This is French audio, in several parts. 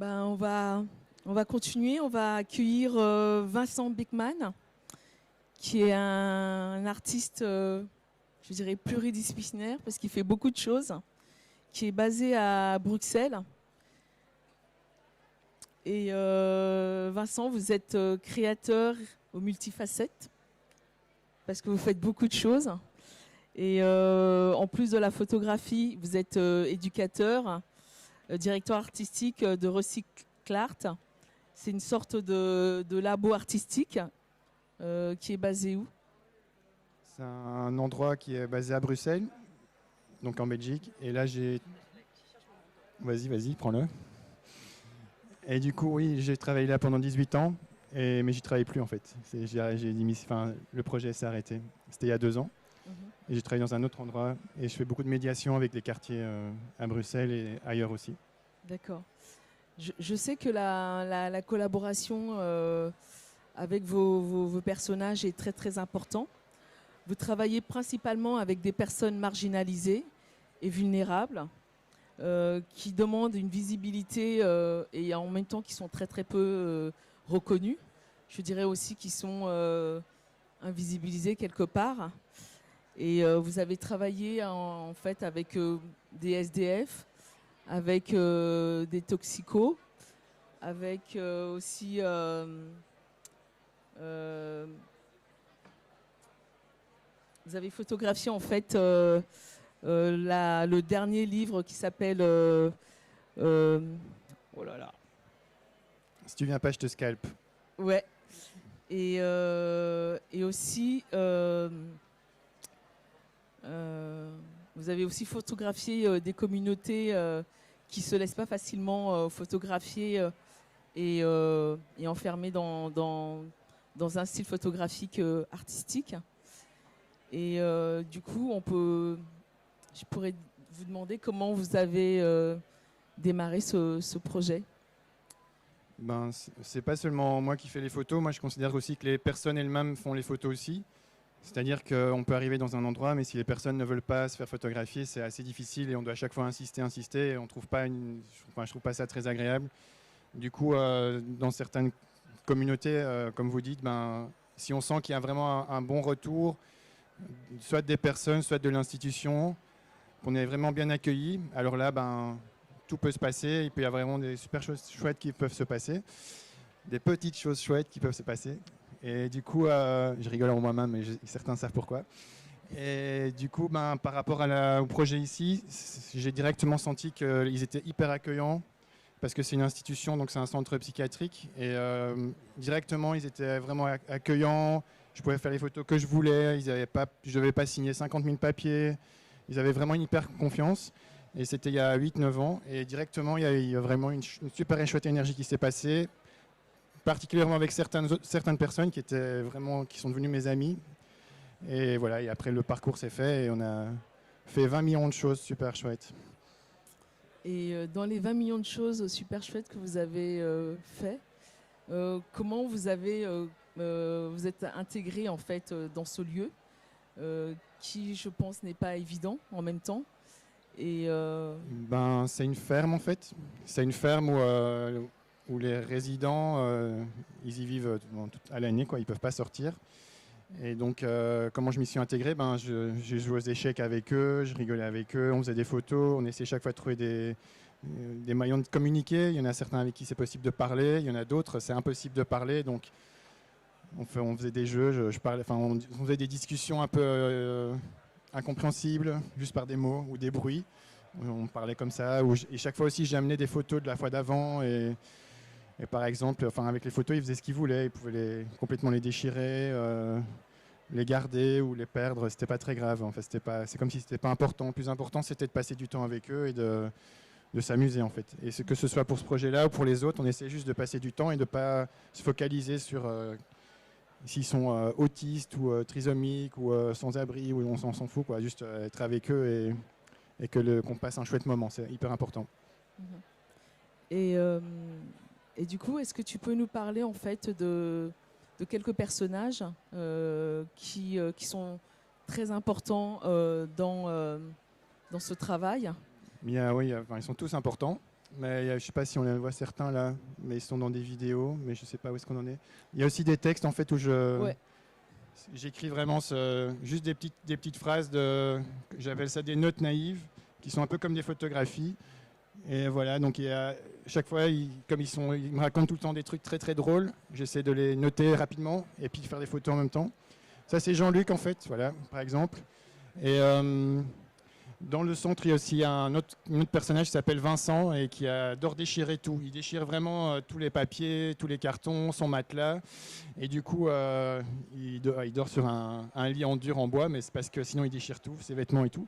Ben, on va continuer. On va accueillir Vincent Beckman, qui est un artiste, je dirais, pluridisciplinaire, parce qu'il fait beaucoup de choses, qui est basé à Bruxelles. Et Vincent, vous êtes créateur aux multifacettes, parce que vous faites beaucoup de choses. Et en plus de la photographie, vous êtes éducateur, directeur artistique de Recyclart. C'est une sorte de labo artistique qui est basé où? C'est un endroit qui est basé à Bruxelles, donc en Belgique. Et là, j'ai... Vas-y, prends-le. Et du coup, oui, j'ai travaillé là pendant 18 ans, mais j'y travaille plus en fait. Le projet s'est arrêté. C'était il y a 2 ans. Et j'ai travaillé dans un autre endroit et je fais beaucoup de médiation avec les quartiers à Bruxelles et ailleurs aussi. D'accord. Je sais que la collaboration avec vos personnages est très très importante. Vous travaillez principalement avec des personnes marginalisées et vulnérables qui demandent une visibilité et en même temps qui sont très très peu reconnues. Je dirais aussi qu'ils sont invisibilisés quelque part. Et vous avez travaillé en fait avec des SDF, avec des toxicos, avec aussi vous avez photographié en fait le dernier livre qui s'appelle oh là là. Si tu viens pas, je te scalpe. Ouais. Et aussi vous avez aussi photographié des communautés qui ne se laissent pas facilement photographier et enfermer dans un style photographique artistique. Et du coup, je pourrais vous demander comment vous avez démarré ce projet. Ben, c'est pas seulement moi qui fais les photos. Moi, je considère aussi que les personnes elles-mêmes font les photos aussi. C'est-à-dire qu'on peut arriver dans un endroit, mais si les personnes ne veulent pas se faire photographier, c'est assez difficile et on doit à chaque fois insister. Et on trouve pas je trouve pas ça très agréable. Du coup, dans certaines communautés, comme vous dites, ben, si on sent qu'il y a vraiment un bon retour, soit des personnes, soit de l'institution, qu'on est vraiment bien accueilli, alors là, ben, tout peut se passer. Il peut y avoir vraiment des super choses chouettes qui peuvent se passer, des petites choses chouettes qui peuvent se passer. Et du coup, je rigole en moi-même, mais certains savent pourquoi. Et du coup, ben, par rapport au projet ici, j'ai directement senti qu'ils étaient hyper accueillants, parce que c'est une institution, donc c'est un centre psychiatrique. Et directement, ils étaient vraiment accueillants. Je pouvais faire les photos que je voulais. Je ne devais pas signer 50 000 papiers. Ils avaient vraiment une hyper confiance. Et c'était il y a 8-9 ans. Et directement, il y a vraiment une super et chouette énergie qui s'est passée, particulièrement avec certaines personnes qui sont devenues mes amis. Et voilà, et après le parcours s'est fait et on a fait 20 millions de choses super chouettes. Et dans les 20 millions de choses super chouettes que vous avez fait, comment vous êtes intégré en fait dans ce lieu qui, je pense, n'est pas évident en même temps. Et Ben, c'est une ferme en fait. C'est une ferme où les résidents, ils y vivent à l'année, quoi. Ils peuvent pas sortir. Et donc, comment je m'y suis intégré, ben, j'ai joué aux échecs avec eux, je rigolais avec eux, on faisait des photos, on essayait chaque fois de trouver des moyens de communiquer. Il y en a certains avec qui c'est possible de parler, il y en a d'autres, c'est impossible de parler. Donc, on faisait des jeux, on faisait des discussions un peu incompréhensibles, juste par des mots ou des bruits. On parlait comme ça. Et chaque fois aussi, j'ai amené des photos de la fois d'avant. Et par exemple, avec les photos, ils faisaient ce qu'ils voulaient. Ils pouvaient complètement les déchirer, les garder ou les perdre. C'était pas très grave. C'est comme si c'était pas important. Le plus important, c'était de passer du temps avec eux et de s'amuser en fait. Et que ce soit pour ce projet-là ou pour les autres, on essaie juste de passer du temps et de pas se focaliser sur s'ils sont autistes ou trisomiques ou sans-abri, ou on s'en fout, quoi. Juste être avec eux et qu'on passe un chouette moment. C'est hyper important. Et du coup, est-ce que tu peux nous parler en fait de quelques personnages qui sont très importants dans ce travail? Oui, ils sont tous importants. Mais je ne sais pas si on les voit certains là, mais ils sont dans des vidéos, mais je ne sais pas où est-ce qu'on en est. Il y a aussi des textes en fait où j'écris vraiment juste des petites phrases j'appelle ça des notes naïves, qui sont un peu comme des photographies. Et voilà, donc chaque fois, ils me racontent tout le temps des trucs très très drôles. J'essaie de les noter rapidement et puis de faire des photos en même temps. Ça, c'est Jean-Luc en fait, voilà, par exemple. Et dans le centre, il y a aussi un autre personnage qui s'appelle Vincent et qui adore déchirer tout. Il déchire vraiment tous les papiers, tous les cartons, son matelas. Et du coup, il dort sur un lit en dur en bois, mais c'est parce que sinon il déchire tout, ses vêtements et tout.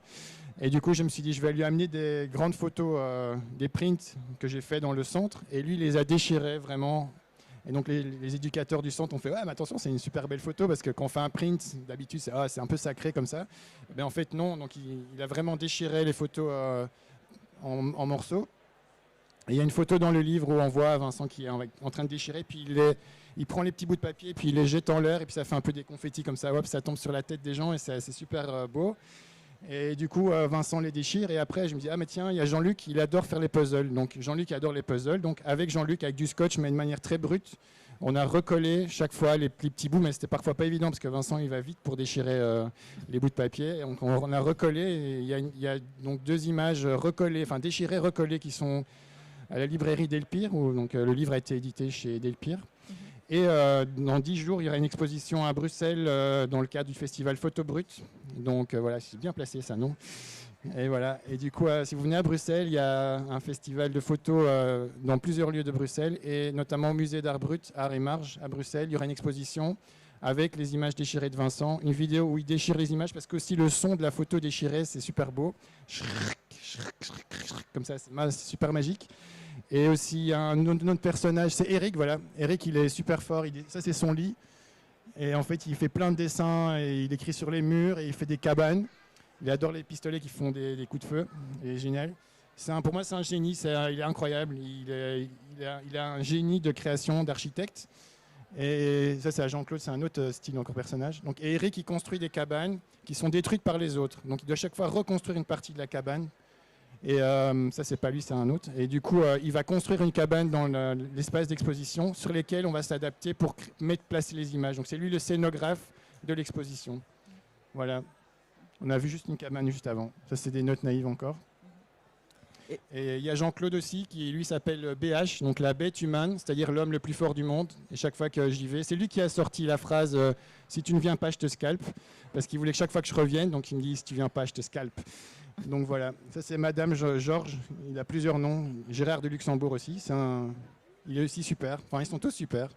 Et du coup, je me suis dit, je vais lui amener des grandes photos, des prints que j'ai fait dans le centre. Et lui, il les a déchirés vraiment. Et donc les éducateurs du centre ont fait « Ouais, mais attention, c'est une super belle photo parce que quand on fait un print, d'habitude, c'est un peu sacré comme ça. » Mais en fait, non. Donc il a vraiment déchiré les photos en morceaux. Et il y a une photo dans le livre où on voit Vincent qui est en train de déchirer. Puis il prend les petits bouts de papier, puis il les jette en l'air. Et puis ça fait un peu des confettis comme ça. Hop, ça tombe sur la tête des gens et c'est super beau. Et du coup, Vincent les déchire. Et après, je me dis, ah mais tiens, il y a Jean-Luc, il adore faire les puzzles. Donc Jean-Luc adore les puzzles. Donc avec Jean-Luc, avec du scotch, mais de manière très brute, on a recollé chaque fois les petits bouts. Mais c'était parfois pas évident parce que Vincent, il va vite pour déchirer les bouts de papier. Et donc on a recollé. Et il y a donc 2 images recollées, enfin déchirées, recollées, qui sont à la librairie Delpire, où donc, le livre a été édité chez Delpire. Et dans 10 jours, il y aura une exposition à Bruxelles dans le cadre du festival Photo Brut. Donc voilà, c'est bien placé ça, non? Et voilà. Et du coup, si vous venez à Bruxelles, il y a un festival de photos dans plusieurs lieux de Bruxelles, et notamment au musée d'art brut, Art et Marge à Bruxelles. Il y aura une exposition avec les images déchirées de Vincent, une vidéo où il déchire les images, parce qu'aussi le son de la photo déchirée, c'est super beau. Comme ça, c'est super magique. Et aussi un autre personnage, c'est Eric, voilà. Eric, il est super fort, ça c'est son lit. Et en fait, il fait plein de dessins, et il écrit sur les murs, et il fait des cabanes. Il adore les pistolets qui font des coups de feu, il est génial. Pour moi, c'est un génie, il est incroyable. Il a un génie de création, d'architecte. Et ça, c'est à Jean-Claude, c'est un autre style encore personnage. Donc Eric, il construit des cabanes qui sont détruites par les autres. Donc il doit chaque fois reconstruire une partie de la cabane. Et ça, c'est pas lui, c'est un autre. Et du coup, il va construire une cabane dans l'espace d'exposition sur lesquels on va s'adapter pour placer les images. Donc c'est lui le scénographe de l'exposition. Voilà. On a vu juste une cabane juste avant. Ça, c'est des notes naïves encore. Et il y a Jean-Claude aussi, qui lui s'appelle BH, donc la bête humaine, c'est-à-dire l'homme le plus fort du monde. Et chaque fois que j'y vais, c'est lui qui a sorti la phrase si tu ne viens pas, je te scalpe. Parce qu'il voulait que chaque fois que je revienne, donc il me dit si tu ne viens pas, je te scalpe. Donc voilà, ça c'est Madame Georges, il a plusieurs noms. Gérard de Luxembourg aussi, il est aussi super. Enfin, ils sont tous super.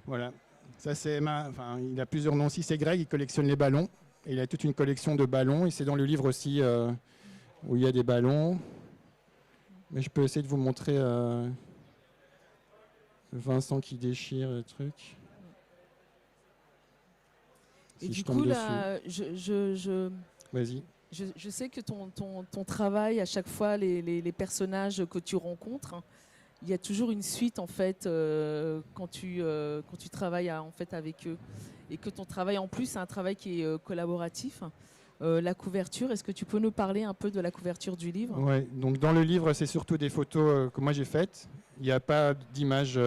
Voilà. Ça c'est il a plusieurs noms aussi. C'est Greg, il collectionne les ballons. Et il a toute une collection de ballons. Et c'est dans le livre aussi où il y a des ballons. Mais je peux essayer de vous montrer Vincent qui déchire le truc. Et du coup, là, Vas-y. Je sais que ton travail, à chaque fois, les personnages que tu rencontres, il y a toujours une suite, en fait, quand tu travailles en fait, avec eux. Et que ton travail, en plus, c'est un travail qui est collaboratif. La couverture, est-ce que tu peux nous parler un peu de la couverture du livre? Oui, donc dans le livre, c'est surtout des photos que moi j'ai faites. Il n'y a pas d'image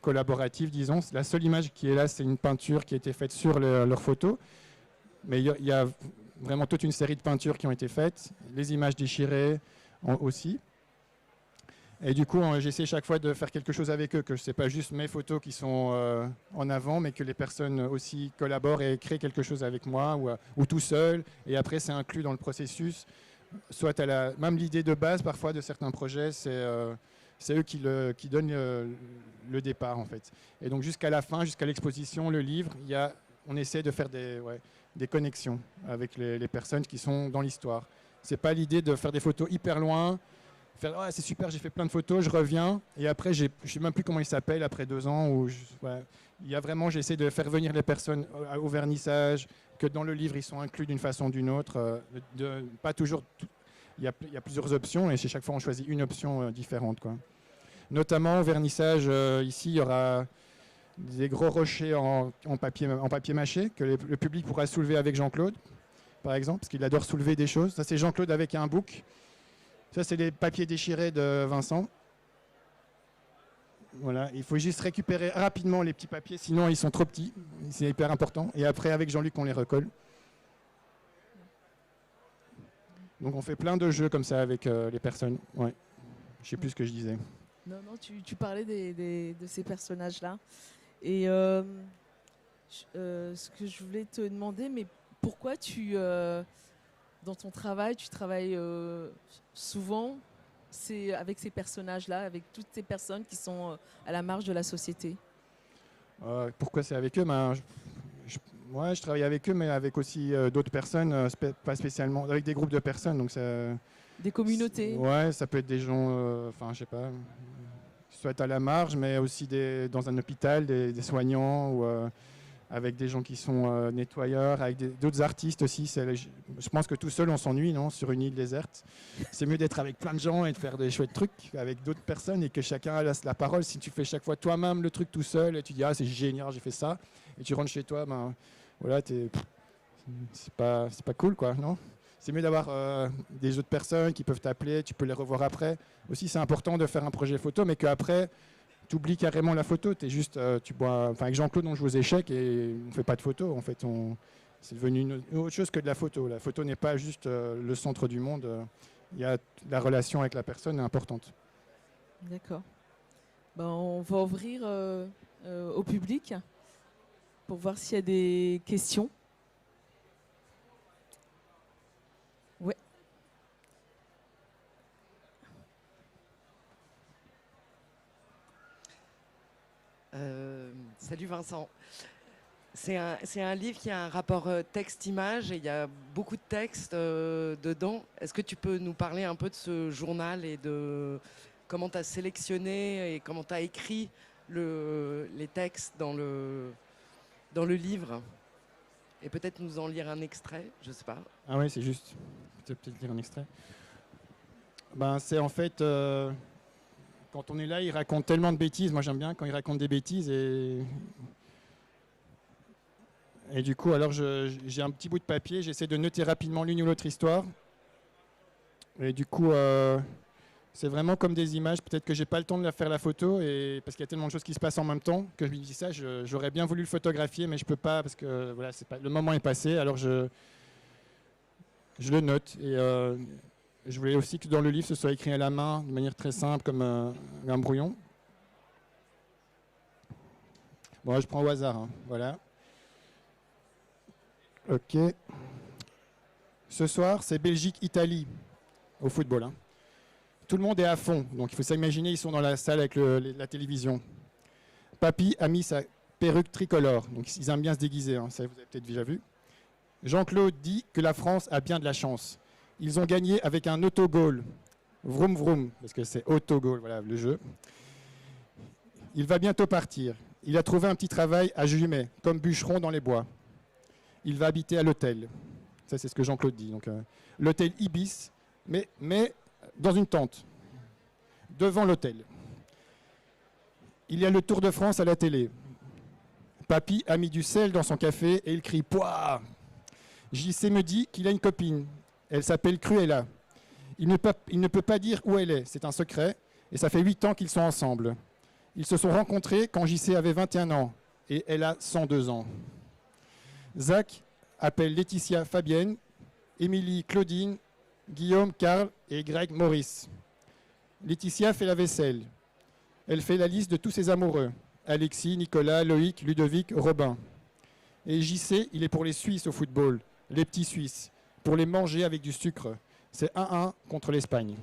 collaborative, disons. La seule image qui est là, c'est une peinture qui a été faite sur leurs photos. Mais il y a vraiment toute une série de peintures qui ont été faites, les images déchirées aussi. Et du coup, j'essaie chaque fois de faire quelque chose avec eux, que ce n'est pas juste mes photos qui sont en avant, mais que les personnes aussi collaborent et créent quelque chose avec moi ou tout seul. Et après, c'est inclus dans le processus. Soit même l'idée de base, parfois, de certains projets, c'est eux qui donnent le départ, en fait. Et donc, jusqu'à la fin, jusqu'à l'exposition, le livre, on essaie de faire des connexions avec les personnes qui sont dans l'histoire. Ce n'est pas l'idée de faire des photos hyper loin, faire oh, c'est super, j'ai fait plein de photos, je reviens, et après, je ne sais même plus comment il s'appelle après 2 ans. Il y a vraiment, j'essaie de faire venir les personnes au vernissage, que dans le livre, ils sont inclus d'une façon ou d'une autre. Pas toujours, il y a plusieurs options, et chaque fois, on choisit une option différente, quoi. Notamment au vernissage, ici, il y aura des gros rochers en papier mâché que le public pourra soulever avec Jean-Claude, par exemple, parce qu'il adore soulever des choses. Ça, c'est Jean-Claude avec un bouc. Ça, c'est les papiers déchirés de Vincent. Voilà, il faut juste récupérer rapidement les petits papiers, sinon ils sont trop petits. C'est hyper important. Et après, avec Jean-Luc, on les recolle. Donc on fait plein de jeux comme ça avec les personnes. Ouais. Je sais plus ce que je disais. Non, non, tu parlais de ces personnages-là. Et ce que je voulais te demander, mais pourquoi dans ton travail, tu travailles souvent avec ces personnages-là, avec toutes ces personnes qui sont à la marge de la société? Pourquoi c'est avec eux? Ouais, je travaille avec eux, mais avec aussi d'autres personnes, pas spécialement, avec des groupes de personnes. Donc Des communautés? Ouais, ça peut être des gens, enfin, je sais pas, soit à la marge, mais aussi dans un hôpital, des soignants ou avec des gens qui sont nettoyeurs, avec d'autres artistes aussi. Je pense que tout seul, on s'ennuie, non, sur une île déserte. C'est mieux d'être avec plein de gens et de faire des chouettes trucs avec d'autres personnes et que chacun a la parole. Si tu fais chaque fois toi-même le truc tout seul et tu dis « Ah, c'est génial, j'ai fait ça », et tu rentres chez toi, ben voilà, c'est pas cool, quoi, non? C'est mieux d'avoir des autres personnes qui peuvent t'appeler, tu peux les revoir après. Aussi, c'est important de faire un projet photo, mais qu'après, tu oublies carrément la photo. T'es juste, avec Jean-Claude, on joue aux échecs et on ne fait pas de photo. En fait, c'est devenu une autre chose que de la photo. La photo n'est pas juste le centre du monde. La relation avec la personne est importante. D'accord. Ben, on va ouvrir au public pour voir s'il y a des questions. Ouais. Salut Vincent. C'est un livre qui a un rapport texte-image et il y a beaucoup de textes dedans. Est-ce que tu peux nous parler un peu de ce journal et de comment tu as sélectionné et comment tu as écrit les textes dans le livre? Et peut-être nous en lire un extrait, je sais pas. Ah oui, c'est juste. Tu peux peut-être lire un extrait. Ben, c'est en fait... quand on est là, il raconte tellement de bêtises. Moi, j'aime bien quand il raconte des bêtises. Et du coup, alors, j'ai un petit bout de papier. J'essaie de noter rapidement l'une ou l'autre histoire. Et du coup, c'est vraiment comme des images. Peut-être que j'ai pas le temps de faire la photo, parce qu'il y a tellement de choses qui se passent en même temps que je me dis ça. J'aurais bien voulu le photographier, mais je peux pas parce que voilà, le moment est passé. Alors, je le note. Et je voulais aussi que dans le livre, ce soit écrit à la main, de manière très simple, comme un brouillon. Bon, je prends au hasard. Hein. Voilà. Ok. Ce soir, c'est Belgique-Italie au football. Hein. Tout le monde est à fond. Donc, il faut s'imaginer, ils sont dans la salle avec la télévision. Papy a mis sa perruque tricolore. Donc, ils aiment bien se déguiser. Hein. Ça, vous avez peut-être déjà vu. Jean-Claude dit que la France a bien de la chance. Ils ont gagné avec un autogol. Vroom vroom, parce que c'est autogol, voilà le jeu. Il va bientôt partir. Il a trouvé un petit travail à Jumet, comme bûcheron dans les bois. Il va habiter à l'hôtel. Ça, c'est ce que Jean-Claude dit. Donc, l'hôtel Ibis, mais dans une tente, devant l'hôtel. Il y a le Tour de France à la télé. Papy a mis du sel dans son café et il crie « Pouah !» JC me dit qu'il a une copine. Elle s'appelle Cruella. Il ne peut pas dire où elle est, c'est un secret, et ça fait 8 ans qu'ils sont ensemble. Ils se sont rencontrés quand JC avait 21 ans, et elle a 102 ans. Zach appelle Laetitia Fabienne, Émilie Claudine, Guillaume Karl et Greg Maurice. Laetitia fait la vaisselle. Elle fait la liste de tous ses amoureux. Alexis, Nicolas, Loïc, Ludovic, Robin. Et JC, il est pour les Suisses au football, les petits Suisses, pour les manger avec du sucre. C'est 1-1 contre l'Espagne.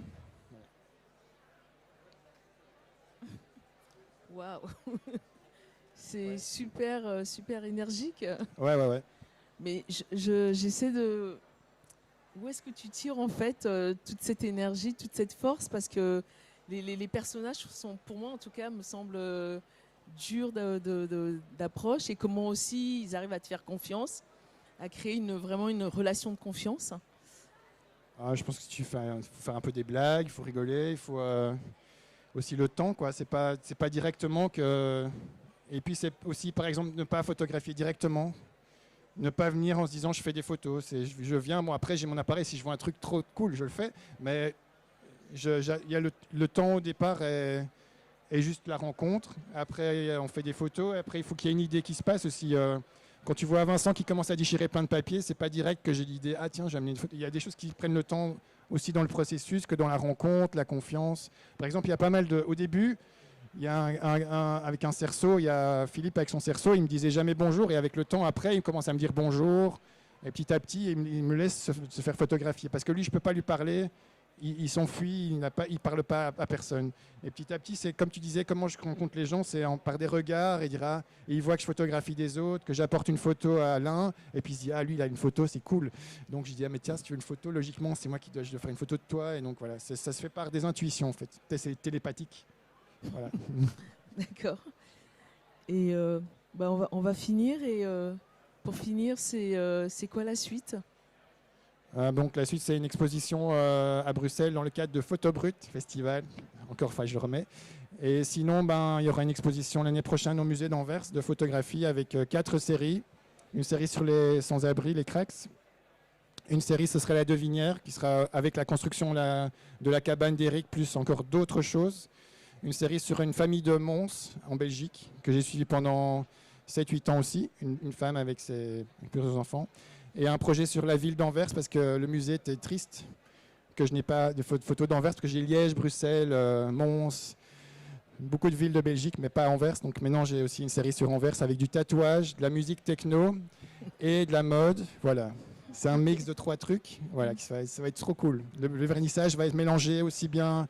Waouh. C'est super, super énergique. Ouais. Mais j'essaie de... Où est-ce que tu tires en fait toute cette énergie, toute cette force? Parce que les personnages sont, pour moi en tout cas, me semblent durs d'approche. Et comment aussi ils arrivent à te faire confiance, à créer vraiment une relation de confiance. Je pense que faut faire un peu des blagues, il faut rigoler, il faut aussi le temps, quoi. C'est pas directement que... Et puis c'est aussi, par exemple, ne pas photographier directement. Ne pas venir en se disant je fais des photos. Je viens, moi après j'ai mon appareil, si je vois un truc trop cool, je le fais. Mais il y a le temps au départ est et juste la rencontre. Après, on fait des photos. Après, il faut qu'il y ait une idée qui se passe aussi. Quand tu vois Vincent qui commence à déchirer plein de papiers, c'est pas direct que j'ai l'idée, ah tiens, j'ai amené une photo. Il y a des choses qui prennent le temps aussi dans le processus que dans la rencontre, la confiance. Par exemple, il y a pas mal de... Au début, il y a avec un cerceau, il y a Philippe avec son cerceau, il me disait jamais bonjour, et avec le temps après, il commence à me dire bonjour, et petit à petit, il me laisse se faire photographier. Parce que lui, je peux pas lui parler, il s'enfuit, il parle pas à personne. Et petit à petit, c'est comme tu disais, comment je rencontre les gens, c'est par des regards, et il voit que je photographie des autres, que j'apporte une photo à l'un, et puis il se dit, ah lui, il a une photo, c'est cool. Donc je dis, ah mais tiens, si tu veux une photo, logiquement, c'est moi je dois faire une photo de toi, et donc voilà, ça se fait par des intuitions en fait, c'est télépathique. Voilà. D'accord. Et on va finir, et pour finir, c'est quoi la suite ? Donc la suite, c'est une exposition à Bruxelles dans le cadre de Photo Brut Festival. Encore, je le remets. Et sinon, il y aura une exposition l'année prochaine au musée d'Anvers de photographie avec 4 séries. Une série sur les sans-abri, les cracks. Une série, ce serait La Devinière, qui sera avec la construction de la cabane d'Éric, plus encore d'autres choses. Une série sur une famille de Mons en Belgique, que j'ai suivie pendant 7-8 ans aussi. Une femme avec ses plusieurs enfants. Et un projet sur la ville d'Anvers, parce que le musée était triste que je n'ai pas de photos d'Anvers, parce que j'ai Liège, Bruxelles, Mons, beaucoup de villes de Belgique, mais pas Anvers. Donc maintenant, j'ai aussi une série sur Anvers avec du tatouage, de la musique techno et de la mode. Voilà, c'est un mix de 3 trucs. Voilà, ça va être trop cool. Le vernissage va être mélangé aussi bien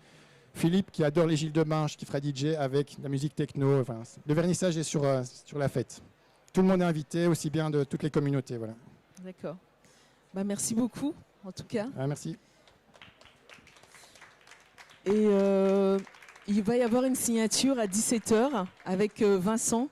Philippe, qui adore les Gilles de Binge, qui fera DJ avec de la musique techno. Enfin, le vernissage est sur la fête. Tout le monde est invité, aussi bien de toutes les communautés. Voilà. D'accord. Merci beaucoup, en tout cas. Ah, merci. Et il va y avoir une signature à 17h avec Vincent